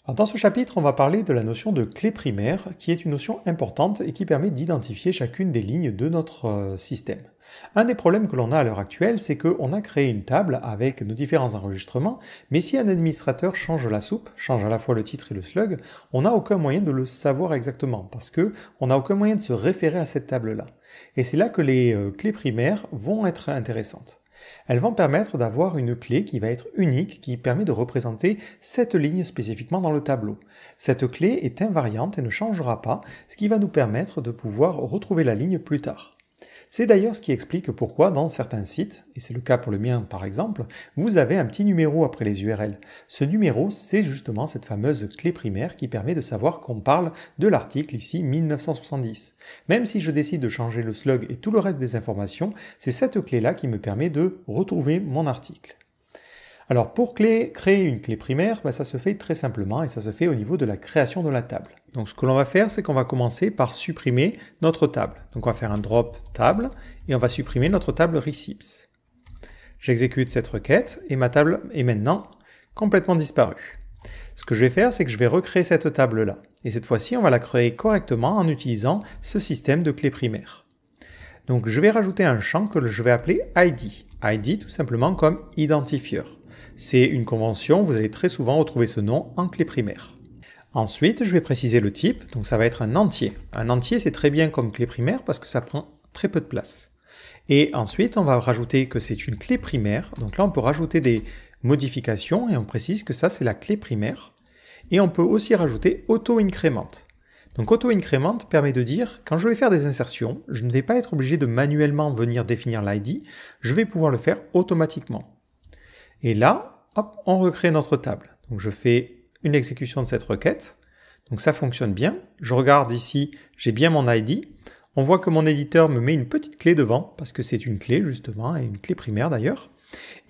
Alors, dans ce chapitre, on va parler de la notion de clé primaire, qui est une notion importante et qui permet d'identifier chacune des lignes de notre système. Un des problèmes que l'on a à l'heure actuelle, c'est qu'on a créé une table avec nos différents enregistrements, mais si un administrateur change la soupe, change à la fois le titre et le slug, on n'a aucun moyen de le savoir exactement, parce qu'on n'a aucun moyen de se référer à cette table-là. Et c'est là que les clés primaires vont être intéressantes. Elles vont permettre d'avoir une clé qui va être unique, qui permet de représenter cette ligne spécifiquement dans le tableau. Cette clé est invariante et ne changera pas, ce qui va nous permettre de pouvoir retrouver la ligne plus tard. C'est d'ailleurs ce qui explique pourquoi dans certains sites, et c'est le cas pour le mien par exemple, vous avez un petit numéro après les URL. Ce numéro, c'est justement cette fameuse clé primaire qui permet de savoir qu'on parle de l'article ici 1970. Même si je décide de changer le slug et tout le reste des informations, c'est cette clé-là qui me permet de retrouver mon article. Alors pour créer une clé primaire, ça se fait très simplement et ça se fait au niveau de la création de la table. Donc ce que l'on va faire, c'est qu'on va commencer par supprimer notre table. Donc on va faire un drop table et on va supprimer notre table receipts. J'exécute cette requête et ma table est maintenant complètement disparue. Ce que je vais faire, c'est que je vais recréer cette table-là. Et cette fois-ci, on va la créer correctement en utilisant ce système de clé primaire. Donc je vais rajouter un champ que je vais appeler ID. ID tout simplement comme identifieur. C'est une convention, vous allez très souvent retrouver ce nom en clé primaire. Ensuite, je vais préciser le type, donc ça va être un entier. Un entier, c'est très bien comme clé primaire parce que ça prend très peu de place. Et ensuite, on va rajouter que c'est une clé primaire. Donc là, on peut rajouter des modifications et on précise que ça, c'est la clé primaire. Et on peut aussi rajouter auto-increment. Donc auto-increment permet de dire, quand je vais faire des insertions, je ne vais pas être obligé de manuellement venir définir l'ID, je vais pouvoir le faire automatiquement. Et là, hop, on recrée notre table. Donc je fais une exécution de cette requête. Donc ça fonctionne bien. Je regarde ici, j'ai bien mon ID. On voit que mon éditeur me met une petite clé devant, parce que c'est une clé justement, et une clé primaire d'ailleurs.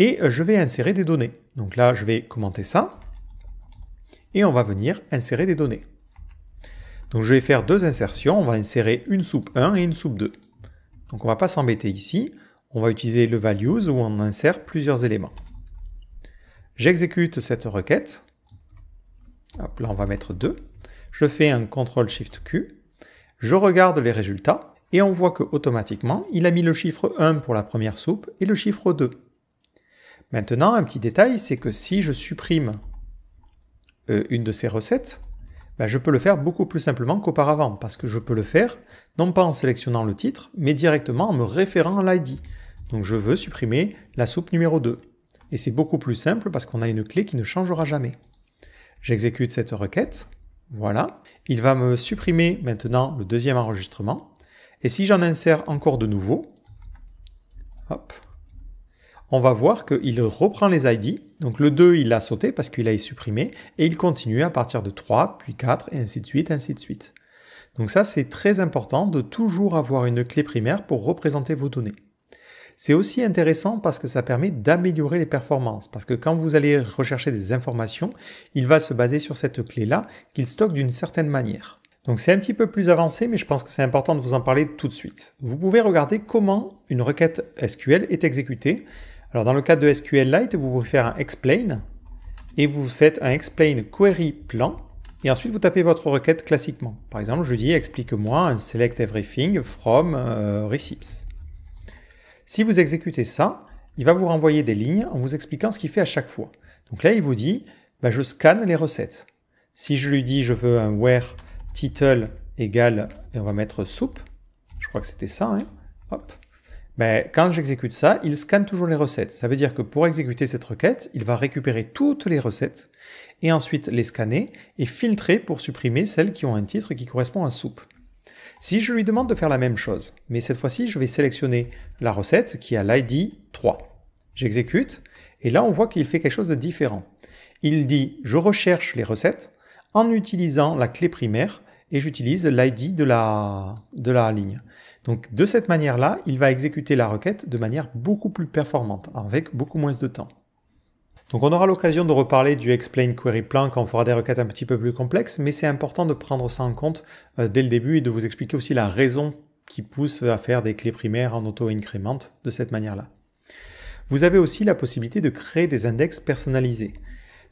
Et je vais insérer des données. Donc là, je vais commenter ça. Et on va venir insérer des données. Donc je vais faire deux insertions. On va insérer une soupe 1 et une soupe 2. Donc on ne va pas s'embêter ici. On va utiliser le values où on insère plusieurs éléments. J'exécute cette requête. Hop, là, on va mettre 2. Je fais un CTRL-SHIFT-Q. Je regarde les résultats et on voit qu'automatiquement, il a mis le chiffre 1 pour la première soupe et le chiffre 2. Maintenant, un petit détail, c'est que si je supprime une de ces recettes, je peux le faire beaucoup plus simplement qu'auparavant parce que je peux le faire non pas en sélectionnant le titre, mais directement en me référant à l'ID. Donc je veux supprimer la soupe numéro 2. Et c'est beaucoup plus simple parce qu'on a une clé qui ne changera jamais. J'exécute cette requête, voilà. Il va me supprimer maintenant le deuxième enregistrement. Et si j'en insère encore de nouveau, hop, on va voir qu'il reprend les ID. Donc le 2, il l'a sauté parce qu'il a supprimé. Et il continue à partir de 3, puis 4, et ainsi de suite, ainsi de suite. Donc ça, c'est très important de toujours avoir une clé primaire pour représenter vos données. C'est aussi intéressant parce que ça permet d'améliorer les performances. Parce que quand vous allez rechercher des informations, il va se baser sur cette clé-là qu'il stocke d'une certaine manière. Donc c'est un petit peu plus avancé, mais je pense que c'est important de vous en parler tout de suite. Vous pouvez regarder comment une requête SQL est exécutée. Alors dans le cas de SQLite, vous pouvez faire un explain et vous faites un explain query plan et ensuite vous tapez votre requête classiquement. Par exemple, je dis explique-moi un select everything from receipts. Si vous exécutez ça, il va vous renvoyer des lignes en vous expliquant ce qu'il fait à chaque fois. Donc là, il vous dit, je scanne les recettes. Si je lui dis, je veux un where title égale, et on va mettre soup, je crois que c'était ça, hein, hop. Quand j'exécute ça, il scanne toujours les recettes. Ça veut dire que pour exécuter cette requête, il va récupérer toutes les recettes et ensuite les scanner et filtrer pour supprimer celles qui ont un titre qui correspond à soup. Si je lui demande de faire la même chose, mais cette fois-ci, je vais sélectionner la recette qui a l'ID 3. J'exécute, et là, on voit qu'il fait quelque chose de différent. Il dit « Je recherche les recettes en utilisant la clé primaire et j'utilise l'ID de la ligne. » Donc, de cette manière-là, il va exécuter la requête de manière beaucoup plus performante, avec beaucoup moins de temps. Donc on aura l'occasion de reparler du explain query plan quand on fera des requêtes un petit peu plus complexes, mais c'est important de prendre ça en compte dès le début et de vous expliquer aussi la raison qui pousse à faire des clés primaires en auto-increment de cette manière-là. Vous avez aussi la possibilité de créer des index personnalisés.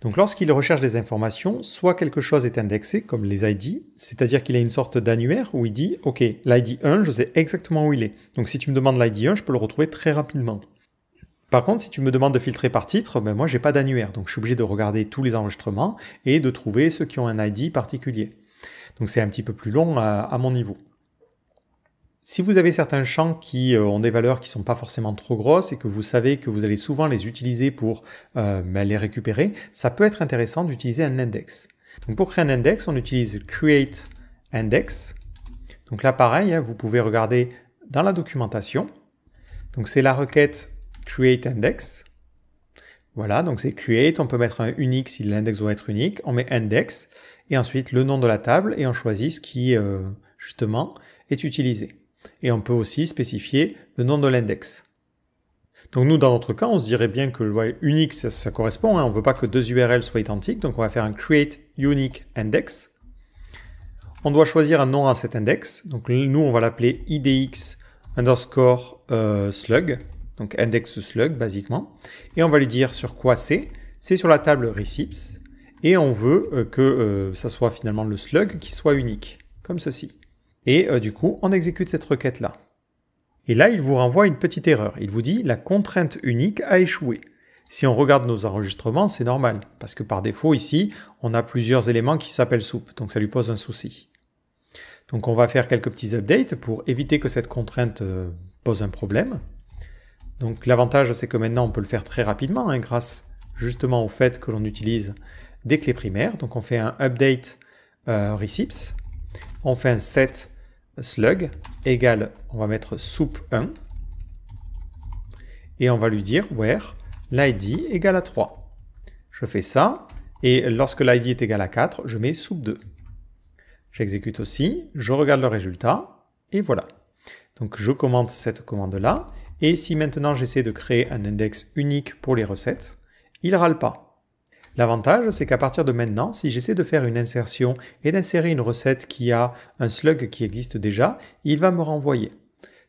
Donc lorsqu'il recherche des informations, soit quelque chose est indexé, comme les ID, c'est-à-dire qu'il a une sorte d'annuaire où il dit « Ok, l'ID 1, je sais exactement où il est. Donc si tu me demandes l'ID 1, je peux le retrouver très rapidement. » Par contre, si tu me demandes de filtrer par titre, ben moi j'ai pas d'annuaire, donc je suis obligé de regarder tous les enregistrements et de trouver ceux qui ont un ID particulier. Donc c'est un petit peu plus long à mon niveau. Si vous avez certains champs qui ont des valeurs qui ne sont pas forcément trop grosses et que vous savez que vous allez souvent les utiliser pour les récupérer, ça peut être intéressant d'utiliser un index. Donc pour créer un index, on utilise create index. Donc là pareil, vous pouvez regarder dans la documentation. Donc c'est la requête create index. Voilà, donc c'est create, on peut mettre un unique si l'index doit être unique, on met index et ensuite le nom de la table et on choisit ce qui justement est utilisé. Et on peut aussi spécifier le nom de l'index. Donc nous, dans notre cas, on se dirait bien que unique, ça correspond. On ne veut pas que deux URL soient identiques. Donc on va faire un create unique index. On doit choisir un nom à cet index. Donc nous, on va l'appeler idx underscore slug. Donc index slug, basiquement. Et on va lui dire sur quoi c'est. C'est sur la table receipts. Et on veut que ça soit finalement le slug qui soit unique, comme ceci. Et du coup, on exécute cette requête-là. Et là, il vous renvoie une petite erreur. Il vous dit « La contrainte unique a échoué ». Si on regarde nos enregistrements, c'est normal, parce que par défaut, ici, on a plusieurs éléments qui s'appellent soup, donc ça lui pose un souci. Donc on va faire quelques petits updates pour éviter que cette contrainte pose un problème. Donc l'avantage, c'est que maintenant, on peut le faire très rapidement, grâce justement au fait que l'on utilise des clés primaires. Donc on fait un update receipts, on fait un set slug égale, on va mettre soup1 et on va lui dire where l'id égale à 3. Je fais ça et lorsque l'id est égal à 4, je mets soup2. J'exécute aussi, je regarde le résultat et voilà. Donc je commente cette commande-là et si maintenant j'essaie de créer un index unique pour les recettes, il ne râle pas. L'avantage, c'est qu'à partir de maintenant, si j'essaie de faire une insertion et d'insérer une recette qui a un slug qui existe déjà, il va me renvoyer.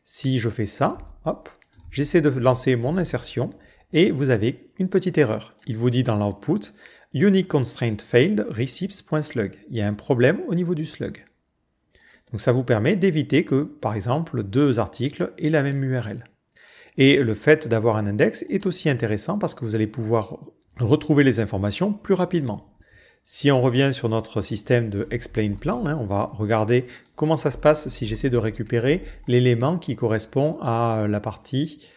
Si je fais ça, hop, j'essaie de lancer mon insertion et vous avez une petite erreur. Il vous dit dans l'output « Unique constraint failed receipts.slug ». Il y a un problème au niveau du slug. Donc ça vous permet d'éviter que, par exemple, deux articles aient la même URL. Et le fait d'avoir un index est aussi intéressant parce que vous allez pouvoir retrouver les informations plus rapidement. Si on revient sur notre système de explain plan, on va regarder comment ça se passe si j'essaie de récupérer l'élément qui correspond à la partie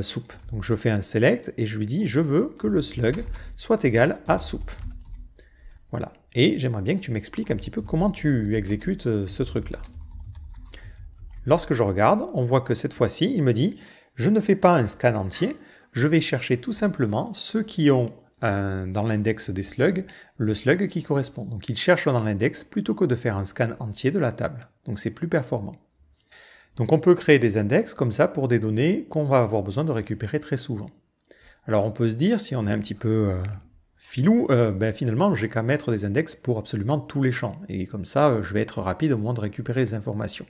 soup. Donc je fais un select et je lui dis je veux que le slug soit égal à soup. Voilà. Et j'aimerais bien que tu m'expliques un petit peu comment tu exécutes ce truc-là. Lorsque je regarde, on voit que cette fois-ci, il me dit je ne fais pas un scan entier, je vais chercher tout simplement ceux qui ont dans l'index des slugs, le slug qui correspond. Donc il cherche dans l'index plutôt que de faire un scan entier de la table. Donc c'est plus performant. Donc on peut créer des index comme ça pour des données qu'on va avoir besoin de récupérer très souvent. Alors on peut se dire, si on est un petit peu filou, finalement j'ai qu'à mettre des index pour absolument tous les champs. Et comme ça, je vais être rapide au moment de récupérer les informations.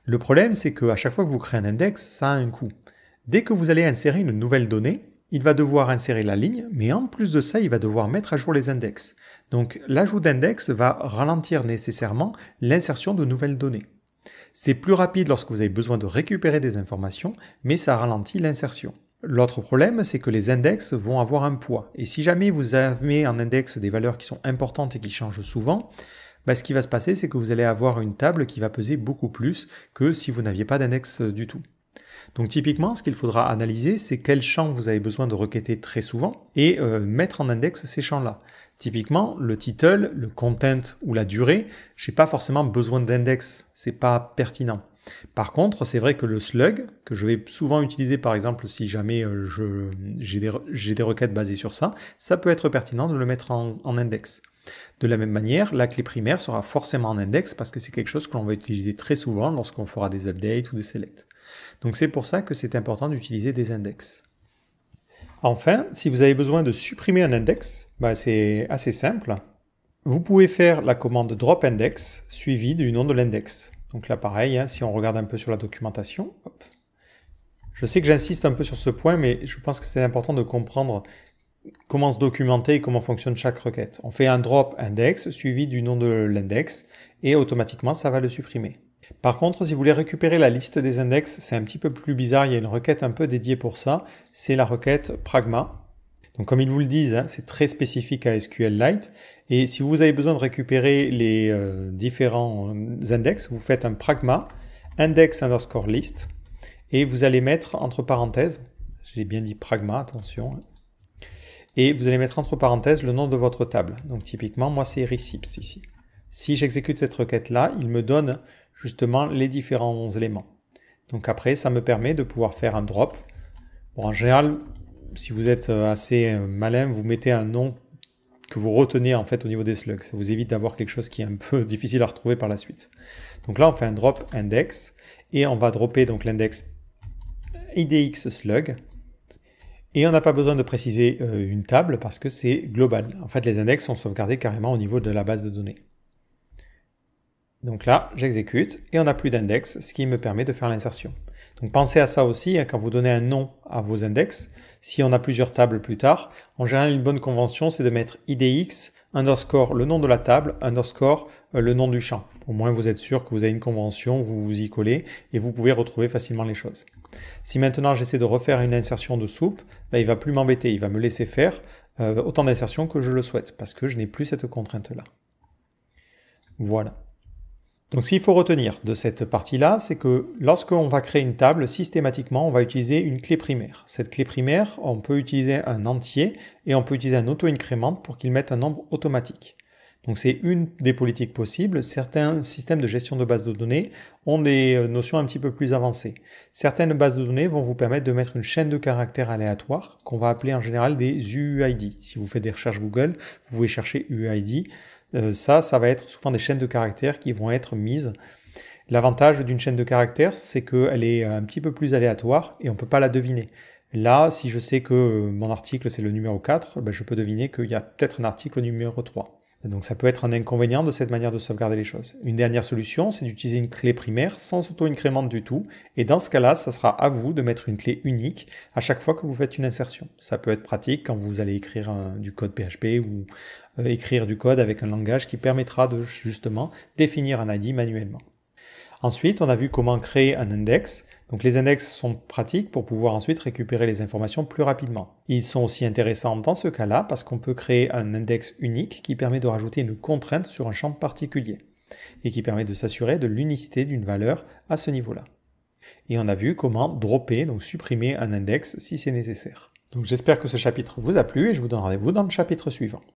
Le problème, c'est qu'à chaque fois que vous créez un index, ça a un coût. Dès que vous allez insérer une nouvelle donnée, il va devoir insérer la ligne, mais en plus de ça, il va devoir mettre à jour les index. Donc l'ajout d'index va ralentir nécessairement l'insertion de nouvelles données. C'est plus rapide lorsque vous avez besoin de récupérer des informations, mais ça ralentit l'insertion. L'autre problème, c'est que les index vont avoir un poids. Et si jamais vous avez en index des valeurs qui sont importantes et qui changent souvent, ce qui va se passer, c'est que vous allez avoir une table qui va peser beaucoup plus que si vous n'aviez pas d'index du tout. Donc typiquement, ce qu'il faudra analyser, c'est quels champs vous avez besoin de requêter très souvent et mettre en index ces champs-là. Typiquement, le title, le content ou la durée, je n'ai pas forcément besoin d'index, c'est pas pertinent. Par contre, c'est vrai que le slug, que je vais souvent utiliser par exemple si jamais j'ai des requêtes basées sur ça, ça peut être pertinent de le mettre en index. De la même manière, la clé primaire sera forcément en index parce que c'est quelque chose que l'on va utiliser très souvent lorsqu'on fera des updates ou des selects. Donc c'est pour ça que c'est important d'utiliser des index. Enfin, si vous avez besoin de supprimer un index, c'est assez simple. Vous pouvez faire la commande drop index suivie du nom de l'index. Donc là pareil, si on regarde un peu sur la documentation, hop. Je sais que j'insiste un peu sur ce point, mais je pense que c'est important de comprendre comment se documenter et comment fonctionne chaque requête. On fait un drop index suivi du nom de l'index et automatiquement ça va le supprimer. Par contre, si vous voulez récupérer la liste des index, c'est un petit peu plus bizarre, il y a une requête un peu dédiée pour ça, c'est la requête pragma. Donc comme ils vous le disent, hein, c'est très spécifique à SQLite, et si vous avez besoin de récupérer les différents index, vous faites un pragma index underscore list, et vous allez mettre entre parenthèses, j'ai bien dit pragma, attention, et vous allez mettre entre parenthèses le nom de votre table. Donc typiquement, moi c'est receipts ici. Si j'exécute cette requête-là, il me donne justement les différents éléments. Donc après, ça me permet de pouvoir faire un drop. Bon, en général, si vous êtes assez malin, vous mettez un nom que vous retenez en fait au niveau des slugs. Ça vous évite d'avoir quelque chose qui est un peu difficile à retrouver par la suite. Donc là, on fait un drop index et on va dropper donc l'index IDX slug. Et on n'a pas besoin de préciser une table parce que c'est global. En fait, les index sont sauvegardés carrément au niveau de la base de données. Donc là, j'exécute et on n'a plus d'index, ce qui me permet de faire l'insertion. Donc pensez à ça aussi, hein, quand vous donnez un nom à vos index, si on a plusieurs tables plus tard, en général une bonne convention c'est de mettre IDX underscore le nom de la table underscore le nom du champ. Au moins vous êtes sûr que vous avez une convention, vous vous y collez et vous pouvez retrouver facilement les choses. Si maintenant j'essaie de refaire une insertion de soupe, ben, il va plus m'embêter, il va me laisser faire autant d'insertions que je le souhaite parce que je n'ai plus cette contrainte là. Voilà. Donc ce qu'il faut retenir de cette partie-là, c'est que lorsqu'on va créer une table, systématiquement, on va utiliser une clé primaire. Cette clé primaire, on peut utiliser un entier et on peut utiliser un auto-incrément pour qu'il mette un nombre automatique. Donc c'est une des politiques possibles. Certains systèmes de gestion de bases de données ont des notions un petit peu plus avancées. Certaines bases de données vont vous permettre de mettre une chaîne de caractères aléatoires qu'on va appeler en général des UUID. Si vous faites des recherches Google, vous pouvez chercher UUID. Ça va être souvent des chaînes de caractères qui vont être mises. L'avantage d'une chaîne de caractères, c'est qu'elle est un petit peu plus aléatoire et on ne peut pas la deviner. Là, si je sais que mon article c'est le numéro 4, ben je peux deviner qu'il y a peut-être un article numéro 3. Donc ça peut être un inconvénient de cette manière de sauvegarder les choses. Une dernière solution, c'est d'utiliser une clé primaire sans auto-incrément du tout. Et dans ce cas-là, ça sera à vous de mettre une clé unique à chaque fois que vous faites une insertion. Ça peut être pratique quand vous allez écrire du code PHP ou écrire du code avec un langage qui permettra de justement définir un ID manuellement. Ensuite, on a vu comment créer un index. Donc les index sont pratiques pour pouvoir ensuite récupérer les informations plus rapidement. Ils sont aussi intéressants dans ce cas-là parce qu'on peut créer un index unique qui permet de rajouter une contrainte sur un champ particulier et qui permet de s'assurer de l'unicité d'une valeur à ce niveau-là. Et on a vu comment dropper, donc supprimer un index si c'est nécessaire. Donc j'espère que ce chapitre vous a plu et je vous donne rendez-vous dans le chapitre suivant.